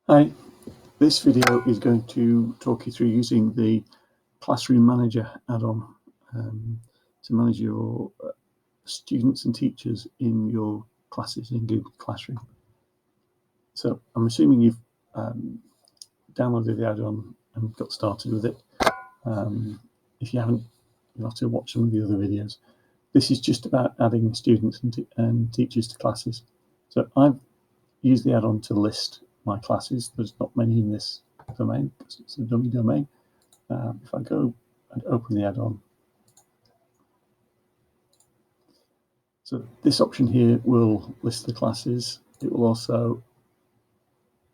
Hi, this video is going to talk you through using the Classroom Manager add-on to manage your students and teachers in your classes in Google Classroom. So I'm assuming you've downloaded the add-on and got started with it. If you haven't, you'll have to watch some of the other videos. This is just about adding students and teachers to classes. So I've used the add-on to list my classes. There's not many in this domain because it's a dummy domain. If I go and open the add-on, so this option here will list the classes. It will also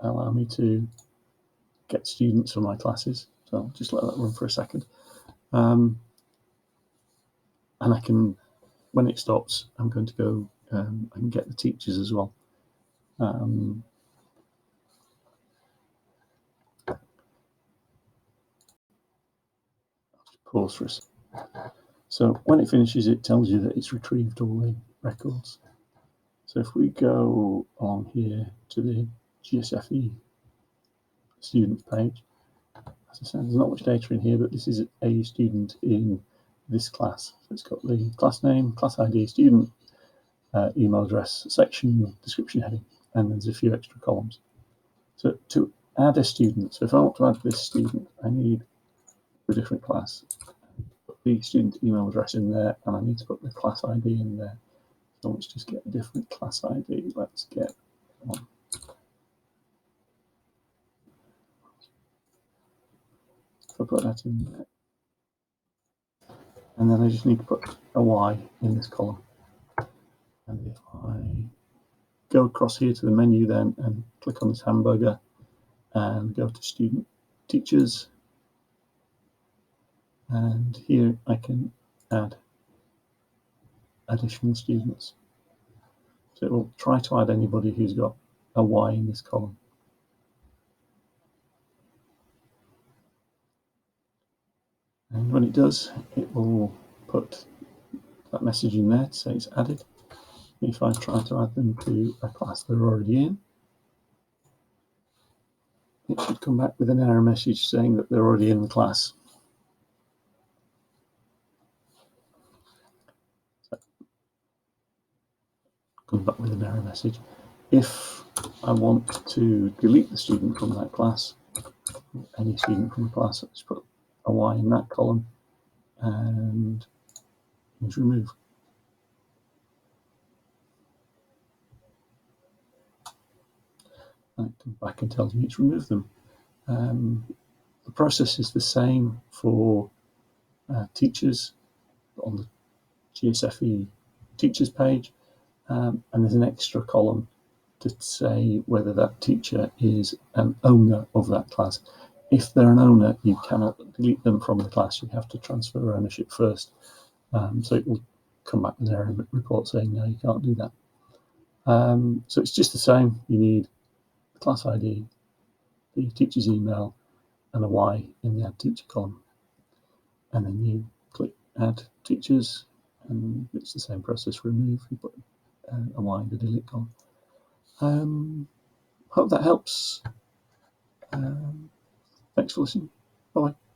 allow me to get students for my classes. So I'll just let that run for a second. And I can, when it stops, I'm going to go, I can get the teachers as well. Pause for a second. So when it finishes, it tells you that it's retrieved all the records. So if we go on here to the GSFE students page, as I said, there's not much data in here, but this is a student in this class. So it's got the class name, class ID, student, email address, section, description heading, and there's a few extra columns. So to add a student, so if I want to add this student, I need a different class. Put the student email address in there, and I need to put the class ID in there. So let's just get a different class ID. Let's get one. So I put that in there. And then I just need to put a Y in this column. And if I go across here to the menu then and click on this hamburger and go to student teachers, and here I can add additional students. So it will try to add anybody who's got a Y in this column. And when it does, it will put that message in there to say it's added. If I try to add them to a class they're already in, it should come back with an error message saying that they're already in the class. So, comes back with an error message. If I want to delete the student from that class, any student from the class, let's put a Y in that column and use remove. And it comes back and tells me it's removed them. The process is the same for teachers on the GSFE teachers page, and there's an extra column to say whether that teacher is an owner of that class. If they're an owner, you cannot delete them from the class. You have to transfer ownership first. So it will come back with an error report saying, no, you can't do that. So it's just the same. You need the class ID, the teacher's email, and a Y in the add teacher column. And then you click add teachers, and it's the same process for remove. You put a Y in the delete column. Hope that helps. Thanks for listening. Bye-bye.